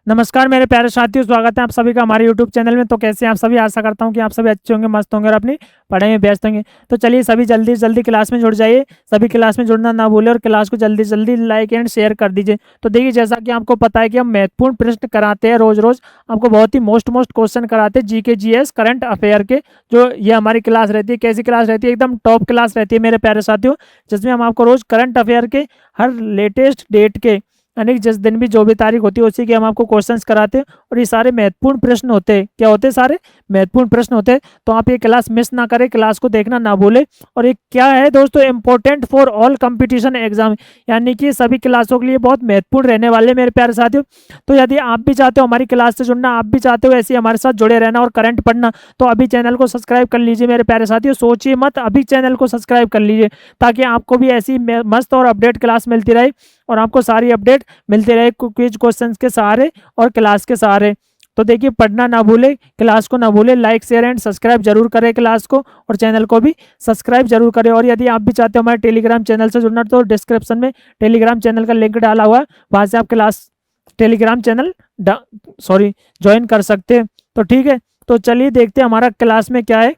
नमस्कार मेरे प्यारे साथियों, स्वागत है आप सभी का हमारे YouTube चैनल में। तो कैसे हैं आप सभी? आशा करता हूं कि आप सभी अच्छे होंगे, मस्त होंगे और अपनी पढ़ाई में व्यस्त होंगे। तो चलिए सभी जल्दी से जल्दी क्लास में जुड़ जाइए। सभी क्लास में जुड़ना ना भूलें और क्लास को जल्दी से जल्दी लाइक एंड शेयर कर दीजिए। तो देखिए, जैसा कि आपको पता है कि हम महत्वपूर्ण प्रश्न कराते हैं रोज रोज। आपको बहुत ही मोस्ट क्वेश्चन कराते हैं जीके जीएस करंट अफेयर के। जो ये हमारी क्लास रहती है, कैसी क्लास रहती है? एकदम टॉप क्लास रहती है मेरे प्यारे साथियों, जिसमें हम आपको रोज करंट अफेयर के हर लेटेस्ट डेट के यानी जिस दिन भी जो भी तारीख होती है उसी के हम आपको क्वेश्चंस कराते हैं। और ये सारे महत्वपूर्ण प्रश्न होते हैं। क्या होते हैं? सारे महत्वपूर्ण प्रश्न होते हैं। तो आप ये क्लास मिस ना करें, क्लास को देखना ना भूलें। और ये क्या है दोस्तों? Important for all competition exam, यानी कि सभी क्लासों के लिए बहुत महत्वपूर्ण रहने वाले मेरे प्यारे साथियों। तो यदि आप भी चाहते हो हमारी क्लास से जुड़ना, आप भी चाहते हो ऐसे हमारे साथ जुड़े रहना और करंट पढ़ना, तो अभी चैनल को सब्सक्राइब कर लीजिए मेरे प्यारे साथियों। सोचिए मत, अभी चैनल को सब्सक्राइब कर लीजिए ताकि आपको भी ऐसी मस्त और अपडेट क्लास मिलती रहे और आपको सारी अपडेट मिलते रहे क्विज क्वेश्चंस के सहारे और क्लास के सहारे। तो देखिए, पढ़ना ना भूले, क्लास को ना भूले, लाइक शेयर एंड सब्सक्राइब जरूर करें क्लास को और चैनल को भी सब्सक्राइब जरूर करें। और यदि आप भी चाहते हो हमारे टेलीग्राम चैनल से जुड़ना, तो डिस्क्रिप्शन में टेलीग्राम चैनल का लिंक डाला हुआ है, वहाँ से आप क्लास टेलीग्राम चैनल ज्वाइन कर सकते हैं। तो ठीक है, तो चलिए देखते हैं हमारा क्लास में क्या है।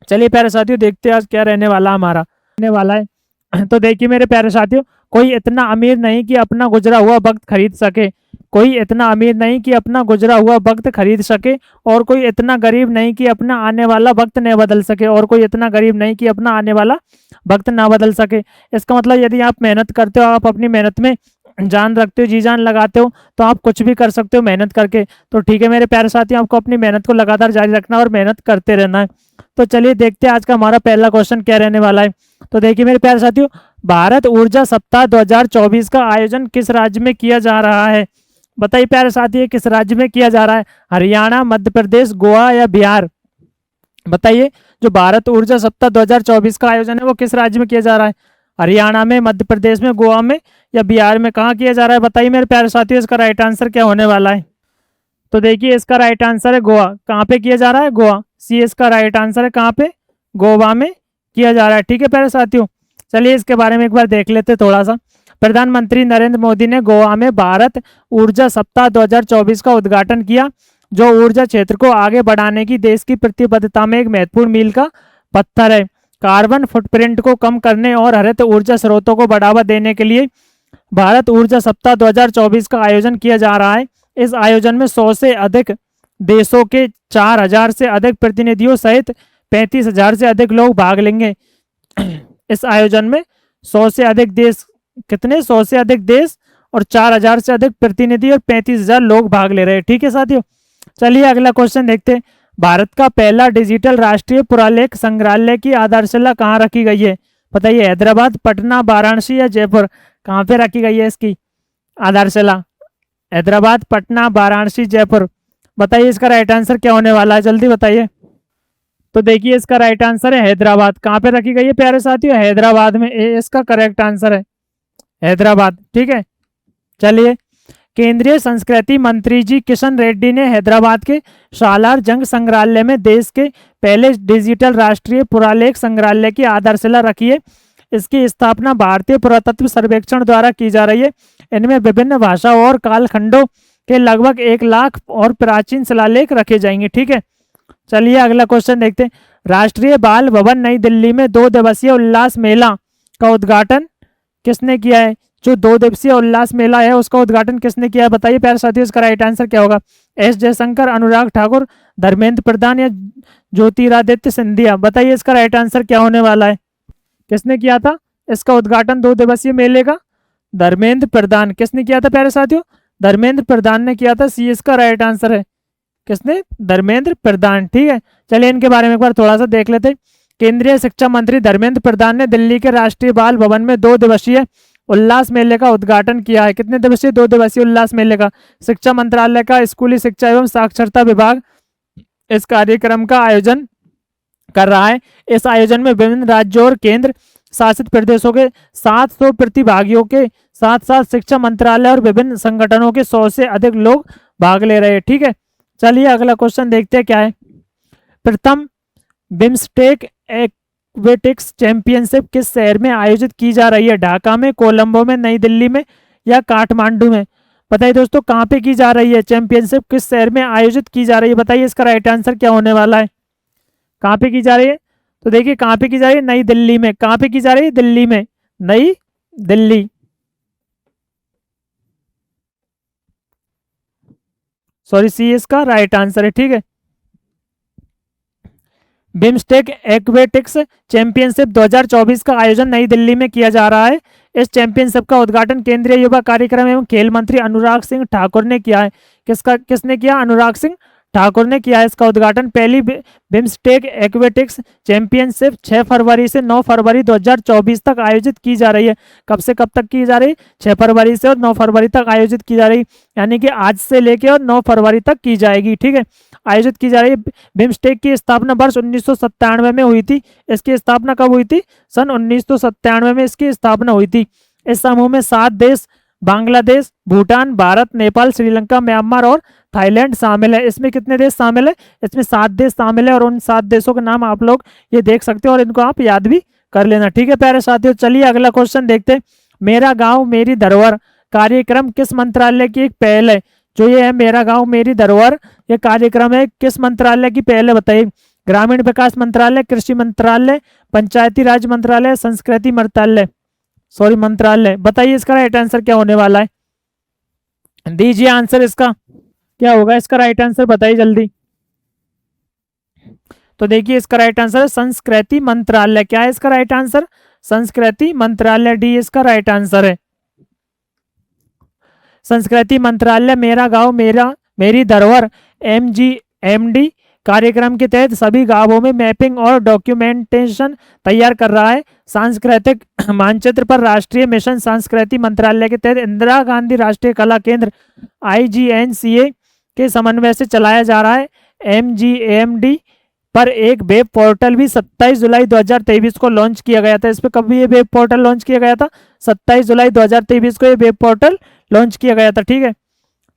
चलिए प्यारे साथियों, देखते हैं आज क्या रहने वाला हमारा रहने वाला है। तो देखिए मेरे प्यारे साथियों, कोई इतना अमीर नहीं कि अपना गुजरा हुआ वक्त खरीद सके। कोई इतना अमीर नहीं कि अपना गुजरा हुआ वक्त खरीद सके, और कोई इतना गरीब नहीं कि अपना आने वाला वक्त न बदल सके, और कोई इतना गरीब नहीं कि अपना आने वाला वक्त ना बदल सके। इसका मतलब यदि आप मेहनत करते हो, आप अपनी मेहनत में जान रखते हो, जी जान लगाते हो, तो आप कुछ भी कर सकते हो मेहनत करके। तो ठीक है मेरे प्यारे साथियों, आपको अपनी मेहनत को लगातार जारी रखना और मेहनत करते रहना है। तो चलिए देखते हैं आज का हमारा पहला क्वेश्चन क्या रहने वाला है। तो देखिए मेरे प्यारे साथियों, भारत ऊर्जा सप्ताह 2024 का आयोजन किस राज्य में किया जा रहा है? बताइए प्यारे साथी, किस राज्य में किया जा रहा है? हरियाणा, मध्य प्रदेश, गोवा या बिहार? बताइए, जो भारत ऊर्जा सप्ताह 2024 का आयोजन है वो किस राज्य में किया जा रहा है? हरियाणा में, मध्य प्रदेश में, गोवा में या बिहार में? कहाँ किया जा रहा है बताइए मेरे प्यारे साथियों। इसका राइट आंसर क्या होने वाला है? तो देखिए, इसका राइट आंसर है गोवा। कहाँ पे किया जा रहा है? गोवा। सी इसका राइट आंसर है। कहाँ पे? गोवा में किया जा रहा है। ठीक है प्यारे साथियों, चलिए इसके बारे में एक बार देख लेते थोड़ा सा। प्रधानमंत्री नरेंद्र मोदी ने गोवा में भारत ऊर्जा सप्ताह 2024 का उद्घाटन किया, जो ऊर्जा क्षेत्र को आगे बढ़ाने की देश की प्रतिबद्धता में एक महत्वपूर्ण मील का पत्थर है। कार्बन फुटप्रिंट को कम करने और हरित ऊर्जा स्रोतों को बढ़ावा देने के लिए भारत ऊर्जा सप्ताह 2024 का आयोजन किया जा रहा है। इस आयोजन में 100 से अधिक देशों के 4000 से अधिक प्रतिनिधियों सहित 35,000 से अधिक लोग भाग लेंगे। इस आयोजन में 100 से अधिक देश, कितने? 100 से अधिक देश और 4000 से अधिक प्रतिनिधि और 35,000 लोग भाग ले रहे हैं। ठीक है साथियों, चलिए अगला क्वेश्चन देखते हैं। भारत का पहला डिजिटल राष्ट्रीय पुरालेख संग्रहालय की आधारशिला कहाँ रखी गई है? बताइए, हैदराबाद, पटना, वाराणसी या जयपुर? कहाँ पे रखी गई है इसकी आधारशिला? हैदराबाद, पटना, वाराणसी, जयपुर? बताइए इसका राइट आंसर क्या होने वाला है, जल्दी बताइए। तो देखिए, इसका राइट आंसर है हैदराबाद। कहाँ पे रखी गई है प्यारे साथियों? हैदराबाद में। इसका करेक्ट आंसर है हैदराबाद। ठीक है, चलिए। केंद्रीय संस्कृति मंत्री जी किशन रेड्डी ने हैदराबाद के सालार जंग संग्रहालय में देश के पहले डिजिटल राष्ट्रीय पुरालेख संग्रहालय की आधारशिला रखी है। इसकी स्थापना भारतीय पुरातत्व सर्वेक्षण द्वारा की जा रही है। इनमें विभिन्न भाषाओं और कालखंडों के लगभग 1 लाख और प्राचीन शिलालेख रखे जाएंगे। ठीक है, चलिए अगला क्वेश्चन देखते हैं। राष्ट्रीय बाल भवन नई दिल्ली में 2 दिवसीय उल्लास मेला का उद्घाटन किसने किया है? जो 2 दिवसीय उल्लास मेला है उसका उद्घाटन किसने किया है? बताइए प्यारे साथियों, इसका राइट आंसर क्या होगा? एस जयशंकर, अनुराग ठाकुर, धर्मेंद्र प्रधान या ज्योतिरादित्य सिंधिया? बताइए इसका राइट आंसर क्या होने वाला है? किसने किया था इसका उद्घाटन 2 दिवसीय मेले का? धर्मेंद्र प्रधान। किसने किया था प्यारे साथियों? धर्मेंद्र प्रधान ने किया था। सी इसका राइट आंसर है। किसने? धर्मेंद्र प्रधान। ठीक है, चलिए इनके बारे में एक बार थोड़ा सा देख लेते हैं। केंद्रीय शिक्षा मंत्री धर्मेंद्र प्रधान ने दिल्ली के राष्ट्रीय बाल भवन में 2 दिवसीय उल्लास मेले का उद्घाटन किया है। कितने दिवसीय? 2 दिवसीय उल्लास मेले का। शिक्षा मंत्रालय का स्कूली शिक्षा एवं साक्षरता विभाग इस कार्यक्रम का आयोजन कर रहा है। इस आयोजन में विभिन्न राज्यों और केंद्र शासित प्रदेशों के 700 प्रतिभागियों के साथ साथ शिक्षा मंत्रालय और विभिन्न संगठनों के 100 से अधिक लोग भाग ले रहे हैं। ठीक है, चलिए अगला क्वेश्चन देखते हैं क्या है। प्रथम बिम्स्टेक एक्वेटिक्स चैंपियनशिप किस शहर में आयोजित की जा रही है? ढाका में, कोलंबो में, नई दिल्ली में या काठमांडू में? बताइए दोस्तों कहाँ पे की जा रही है चैंपियनशिप, किस शहर में आयोजित की जा रही है, बताइए इसका राइट आंसर क्या होने वाला है। कहाँ पे की जा रही है, तो देखिए कहाँ पे की जा रही है, नई दिल्ली में। कहाँ पे की जा रही है, दिल्ली में, नई दिल्ली। सॉरी, सी इसका राइट आंसर है, ठीक है। बिम्स्टेक एक्वेटिक्स चैंपियनशिप 2024 का आयोजन नई दिल्ली में किया जा रहा है। इस चैंपियनशिप का उद्घाटन केंद्रीय युवा कार्यक्रम एवं खेल मंत्री अनुराग सिंह ठाकुर ने किया है। किसने किया, अनुराग सिंह ठाकुर ने किया है इसका उद्घाटन। पहली बिम्स्टेक एक्वेटिक्स चैंपियनशिप 6 फरवरी से 9 फरवरी 2024 तक आयोजित की जा रही है। कब से कब तक की जा रही है, 6 फरवरी से और 9 फरवरी तक आयोजित की जा रही है, यानी कि आज से लेके और 9 फरवरी तक की जाएगी, ठीक है, आयोजित की जा रही है। बिम्स्टेक की स्थापना वर्ष 1997 में हुई थी। इसकी स्थापना कब हुई थी, सन 1997 में इसकी स्थापना हुई थी। इस समूह में 7 देश बांग्लादेश, भूटान, भारत, नेपाल, श्रीलंका, म्यांमार और थाईलैंड शामिल है। इसमें कितने देश शामिल है, इसमें 7 देश शामिल है और उन 7 देशों के नाम आप लोग ये देख सकते हो और इनको आप याद भी कर लेना, ठीक है प्यारे साथियों। चलिए अगला क्वेश्चन देखते हैं। मेरा गांव मेरी धरोहर कार्यक्रम किस मंत्रालय की एक पहल है। जो ये है मेरा गांव मेरी धरोहर, ये कार्यक्रम है किस मंत्रालय की पहल है, बताइए। ग्रामीण विकास मंत्रालय, कृषि मंत्रालय, पंचायती राज मंत्रालय, संस्कृति मंत्रालय, सॉरी मंत्रालय। बताइए इसका राइट आंसर क्या होने वाला है, दीजिए आंसर इसका क्या होगा, इसका राइट आंसर बताइए जल्दी। तो देखिए इसका राइट आंसर है संस्कृति मंत्रालय। क्या है इसका राइट आंसर, संस्कृति मंत्रालय, डी इसका राइट आंसर है। संस्कृति मंत्रालय मेरा गांव मेरी धरोहर MGMD कार्यक्रम के तहत सभी गांवों में मैपिंग और डॉक्यूमेंटेशन तैयार कर रहा है। सांस्कृतिक मानचित्र पर राष्ट्रीय मिशन सांस्कृतिक मंत्रालय के तहत इंदिरा गांधी राष्ट्रीय कला केंद्र IGNCA के समन्वय से चलाया जा रहा है। MGMD पर एक वेब पोर्टल भी 27 जुलाई 2023 को लॉन्च किया गया था। इस पर कब ये वेब पोर्टल लॉन्च किया गया था, 27 जुलाई 2023 को ये वेब पोर्टल लॉन्च किया गया था, ठीक है।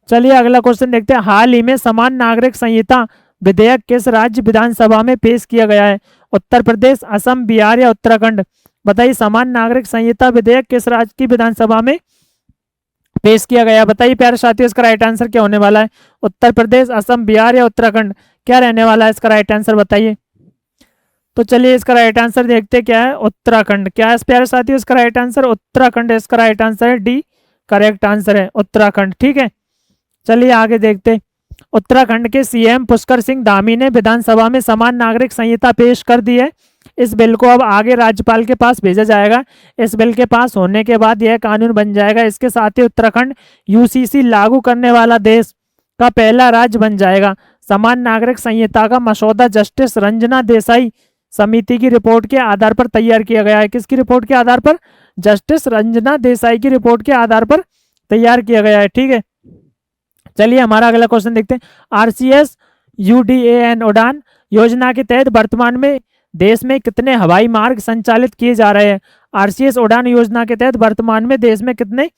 चलिए अगला क्वेश्चन देखते हैं। हाल ही में समान नागरिक संहिता विधेयक किस राज्य विधानसभा में पेश किया गया है, उत्तर प्रदेश, असम, बिहार या उत्तराखंड। बताइए समान नागरिक संहिता विधेयक किस राज्य की विधानसभा में पेश किया गया, बताइए प्यारे साथियों इसका राइट आंसर क्या होने वाला है, उत्तर प्रदेश, असम, बिहार या उत्तराखंड, क्या रहने वाला है इसका राइट आंसर बताइए। तो चलिए इसका राइट आंसर देखते क्या है, उत्तराखंड। क्या है प्यारे साथियों इसका राइट आंसर, उत्तराखंड इसका राइट आंसर है, डी करेक्ट आंसर है उत्तराखंड, ठीक है। चलिए आगे देखते। उत्तराखंड के CM पुष्कर सिंह धामी ने विधानसभा में समान नागरिक संहिता पेश कर दी है। इस बिल को अब आगे राज्यपाल के पास भेजा जाएगा। इस बिल के पास होने के बाद यह कानून बन जाएगा। इसके साथ ही उत्तराखंड UCC लागू करने वाला देश का पहला राज्य बन जाएगा। समान नागरिक संहिता का मसौदा जस्टिस रंजना देसाई समिति की रिपोर्ट के आधार पर तैयार किया गया है। किसकी रिपोर्ट के आधार पर, जस्टिस रंजना देसाई की रिपोर्ट के आधार पर तैयार किया गया है, ठीक है। चलिए हमारा अगला क्वेश्चन देखते हैं। RCS UDAN उड़ान योजना के तहत वर्तमान में देश में कितने हवाई मार्ग संचालित किए जा रहे हैं। RCS उड़ान योजना के तहत वर्तमान में देश में कितने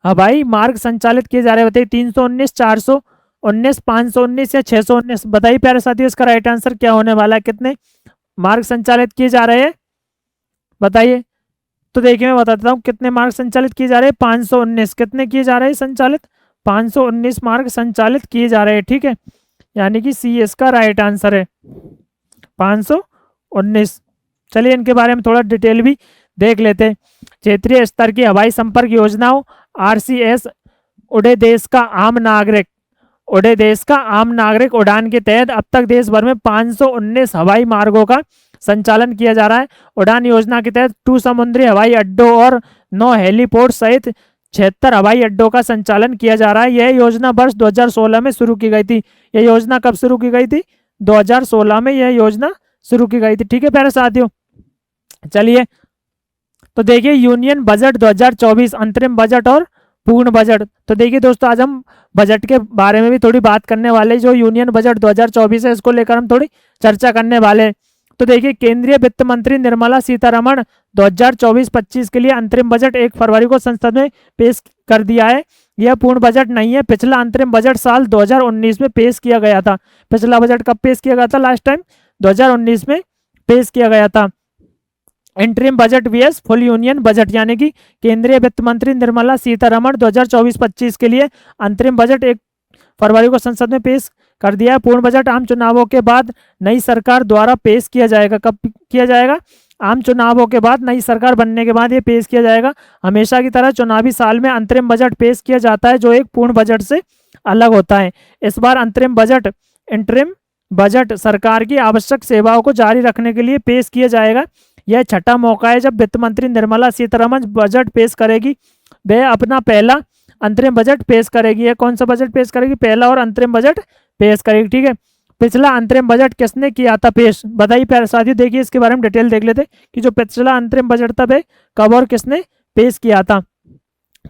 हवाई मार्ग संचालित किए जा रहे हैं, बताइए। 319, 419, 519 या 619। बताइए प्यारे साथियों इसका राइट आंसर क्या होने वाला है, कितने मार्ग संचालित किए जा रहे हैं बताइए। तो देखिए मैं बताता हूँ कितने मार्ग संचालित किए जा रहे हैं, 519। कितने किए जा रहे हैं संचालित, 519 मार्ग संचालित किए जा रहे हैं, ठीक है, यानी कि सी इसका राइट आंसर है 519। चलिए इनके बारे में थोड़ा डिटेल भी देख लेते हैं। क्षेत्रीय स्तर की हवाई संपर्क योजनाओं RCS उड़े देश का आम नागरिक उड़ान के तहत अब तक देश भर में 519 हवाई मार्गों का संचालन किया जा रहा है। उड़ान योजना के तहत 2 समुद्री हवाई अड्डों और 9 हेलीपोर्ट सहित 76 हवाई अड्डों का संचालन किया जा रहा है। यह योजना वर्ष 2016 में शुरू की गई थी। यह योजना कब शुरू की गई थी, 2016 में यह योजना शुरू की गई थी, ठीक है प्यारे साथियों। चलिए तो देखिए यूनियन बजट 2024 अंतरिम बजट और पूर्ण बजट। तो देखिए दोस्तों आज हम बजट के बारे में भी थोड़ी बात करने वाले, जो यूनियन बजट 2024 है इसको लेकर हम थोड़ी चर्चा करने वाले हैं। तो देखिए केंद्रीय वित्त मंत्री निर्मला सीतारमण 2024-25 के लिए अंतरिम बजट 1 फरवरी को संसद में पेश कर दिया है। यह पूर्ण बजट नहीं है। पिछला अंतरिम बजट साल 2019 में पेश किया गया था। पिछला बजट कब पेश किया गया था, लास्ट टाइम 2019 में पेश किया गया था। Interim budget vs full union budget, यानी कि केंद्रीय वित्त मंत्री निर्मला सीतारमण 2024-25 के लिए अंतरिम बजट 1 फरवरी को संसद में पेश कर दिया है। पूर्ण बजट आम चुनावों के बाद नई सरकार द्वारा पेश किया जाएगा। कब किया जाएगा? आम चुनावों के बाद, नई सरकार बनने के बाद ये पेश किया जाएगा। हमेशा की तरह चुनावी साल में अंतरिम बजट पेश किया जाता है, जो एक पूर्ण बजट से अलग होता है। इस बार अंतरिम बजट इंटरिम बजट सरकार की आवश्यक सेवाओं को जारी रखने के लिए पेश किया जाएगा। यह छठा मौका है जब वित्त मंत्री निर्मला सीतारमण बजट पेश करेगी। वह अपना पहला अंतरिम बजट पेश करेगी। यह कौन सा बजट पेश करेगी? पहला और अंतरिम बजट पेश करेगी। ठीक है, पिछला अंतरिम बजट किसने किया था पेश? बताइए प्यारे साथियों, देखिए इसके बारे में डिटेल देख लेते कि जो पिछला अंतरिम बजट था वह कब और किसने पेश किया था।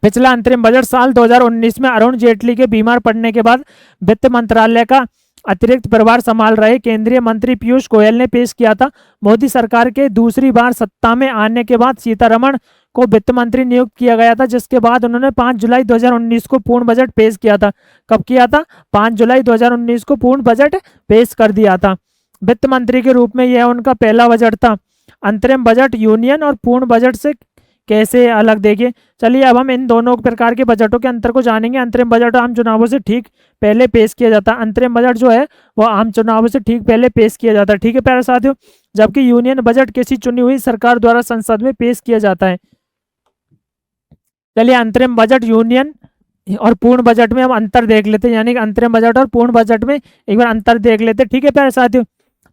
पिछला अंतरिम बजट साल 2019 में अरुण जेटली के बीमार पड़ने के बाद वित्त मंत्रालय का अतिरिक्त प्रभार संभाल रहे केंद्रीय मंत्री पीयूष गोयल ने पेश किया था। मोदी सरकार के दूसरी बार सत्ता में आने के बाद सीतारमण को वित्त मंत्री नियुक्त किया गया था, जिसके बाद उन्होंने 5 जुलाई 2019 को पूर्ण बजट पेश किया था। कब किया था? 5 जुलाई 2019 को पूर्ण बजट पेश कर दिया था। वित्त मंत्री के रूप में यह उनका पहला बजट था। अंतरिम बजट यूनियन और पूर्ण बजट से कैसे अलग, देखिए चलिए अब हम इन दोनों प्रकार के बजटों के अंतर को जानेंगे। अंतरिम बजट आम चुनावों से ठीक पहले पेश किया जाता है। अंतरिम बजट जो है वो आम चुनावों से ठीक पहले पेश किया जाता है। ठीक है प्यारे साथियों, जबकि यूनियन बजट किसी चुनी हुई सरकार द्वारा संसद में पेश किया जाता है। चलिए अंतरिम बजट यूनियन और पूर्ण बजट में हम अंतर देख लेते हैं, यानी कि अंतरिम बजट और पूर्ण बजट में एक बार अंतर देख लेते हैं। ठीक है प्यारे साथियों,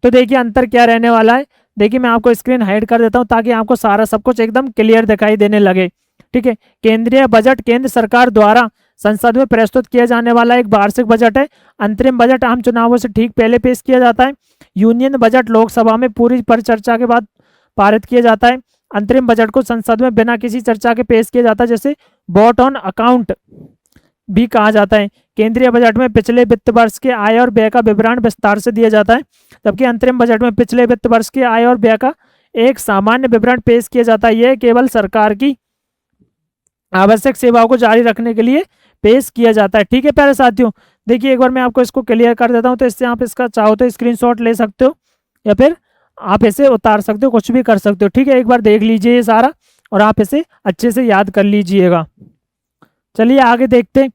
तो देखिए अंतर क्या रहने वाला है। देखिए मैं आपको स्क्रीन हाइड कर देता हूं ताकि आपको सारा सब कुछ एकदम क्लियर दिखाई देने लगे। ठीक है, केंद्रीय बजट केंद्र सरकार द्वारा संसद में प्रस्तुत किया जाने वाला एक वार्षिक बजट है। अंतरिम बजट आम चुनावों से ठीक पहले पेश किया जाता है। यूनियन बजट लोकसभा में पूरी परिचर्चा के बाद पारित किया जाता है। अंतरिम बजट को संसद में बिना किसी चर्चा के पेश किया जाता है, जैसे वोट ऑन अकाउंट भी कहा जाता है। केंद्रीय बजट में पिछले वित्त वर्ष के आय और व्यय का विवरण विस्तार से दिया जाता है, जबकि अंतरिम बजट में पिछले वित्त वर्ष के आय और व्यय का एक सामान्य विवरण पेश किया जाता है। यह केवल सरकार की आवश्यक सेवाओं को जारी रखने के लिए पेश किया जाता है। ठीक है प्यारे साथियों, देखिए एक बार मैं आपको इसको क्लियर कर देता हूं, तो इससे आप इसका चाहो तो स्क्रीनशॉट ले सकते हो या फिर आप इसे उतार सकते हो, कुछ भी कर सकते हो। ठीक है, एक बार देख लीजिए ये सारा और आप इसे अच्छे से याद कर लीजिएगा। चलिए आगे देखते हैं।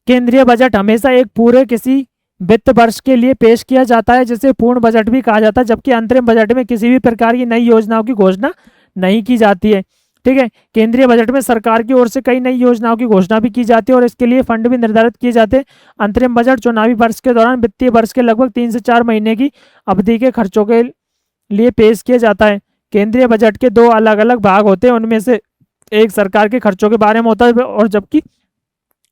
केंद्रीय बजट हमेशा एक पूरे किसी वित्त वर्ष के लिए पेश किया जाता है, जिसे पूर्ण बजट भी कहा जाता है, जबकि अंतरिम बजट में किसी भी प्रकार की नई योजनाओं की घोषणा नहीं की जाती है। ठीक है, केंद्रीय बजट में सरकार की ओर से कई नई योजनाओं की घोषणा भी की जाती है और इसके लिए फंड भी निर्धारित किए जाते हैं। अंतरिम बजट चुनावी वर्ष के दौरान वित्तीय वर्ष के लगभग 3 से 4 महीने की अवधि के खर्चों के लिए पेश किया जाता है। केंद्रीय बजट के 2 अलग अलग भाग होते हैं, उनमें से एक सरकार के खर्चों के बारे में होता है और जबकि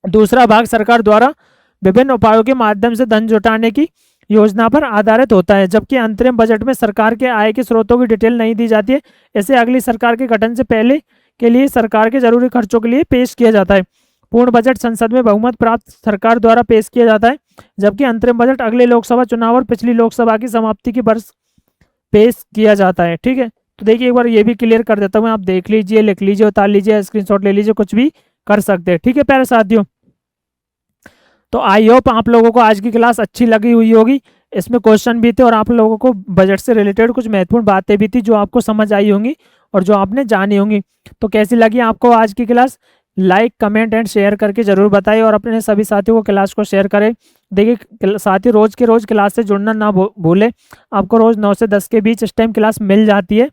दूसरा भाग सरकार द्वारा विभिन्न उपायों के माध्यम से धन जुटाने की योजना पर आधारित होता है। जबकि अंतरिम बजट में सरकार के आय के स्रोतों की डिटेल नहीं दी जाती है। इसे अगली सरकार के गठन से पहले के लिए सरकार के जरूरी खर्चों के लिए पेश किया जाता है। पूर्ण बजट संसद में बहुमत प्राप्त सरकार द्वारा पेश किया जाता है, जबकि अंतरिम बजट अगले लोकसभा चुनाव और पिछली लोकसभा की समाप्ति के वर्ष पेश किया जाता है। ठीक है, तो देखिए एक बार ये भी क्लियर कर देता हूँ, आप देख लीजिए, लिख लीजिए, उतार लीजिए, स्क्रीनशॉट ले लीजिए, कुछ भी कर सकते हैं। ठीक है प्यारे साथियों, तो आई होप आप लोगों को आज की क्लास अच्छी लगी हुई होगी। इसमें क्वेश्चन भी थे और आप लोगों को बजट से रिलेटेड कुछ महत्वपूर्ण बातें भी थी जो आपको समझ आई होंगी और जो आपने जानी होंगी। तो कैसी लगी आपको आज की class? Like, comment and share करके जरूर बताइए और अपने सभी साथियों को क्लास को शेयर करें। देखिए साथी रोज के रोज क्लास से जुड़ना ना भूले। आपको रोज 9 से 10 के बीच इस टाइम क्लास मिल जाती है,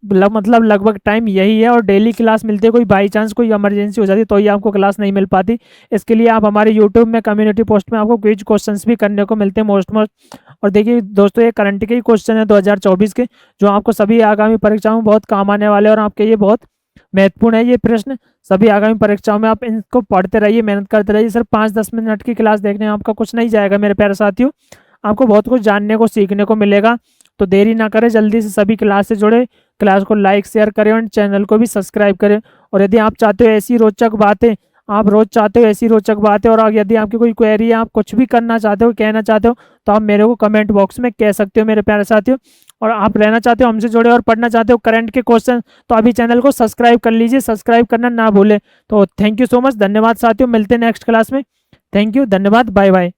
मतलब लगभग टाइम यही है और डेली क्लास मिलती है। कोई बाई चांस कोई इमरजेंसी हो जाती है तो ही आपको क्लास नहीं मिल पाती। इसके लिए आप हमारे यूट्यूब में कम्युनिटी पोस्ट में आपको क्विज क्वेश्चंस भी करने को मिलते हैं मोस्ट। और देखिए दोस्तों, ये करंट के ही क्वेश्चन है 2024 के, जो आपको सभी आगामी परीक्षाओं में बहुत काम आने वाले हैं और आपके ये बहुत महत्वपूर्ण है। ये प्रश्न सभी आगामी परीक्षाओं में आप इनको पढ़ते रहिए, मेहनत करते रहिए। सिर्फ 5-10 मिनट की क्लास देखने में आपका कुछ नहीं जाएगा मेरे प्यारे साथियों, आपको बहुत कुछ जानने को सीखने को मिलेगा। तो देरी ना करें, जल्दी से सभी क्लास से जुड़े, क्लास को लाइक शेयर करें और चैनल को भी सब्सक्राइब करें। और यदि आप चाहते हो ऐसी रोचक बातें, आप रोज चाहते हो ऐसी रोचक बातें, और यदि आपकी कोई क्वेरी है, आप कुछ भी करना चाहते हो, कहना चाहते हो, तो आप मेरे को कमेंट बॉक्स में कह सकते हो मेरे प्यारे साथियों। और आप रहना चाहते हो हमसे जुड़े और पढ़ना चाहते हो करंट के क्वेश्चन, तो अभी चैनल को सब्सक्राइब कर लीजिए, सब्सक्राइब करना ना भूलें। तो थैंक यू सो मच, धन्यवाद साथियों, मिलते हैं नेक्स्ट क्लास में। थैंक यू, धन्यवाद, बाय बाय।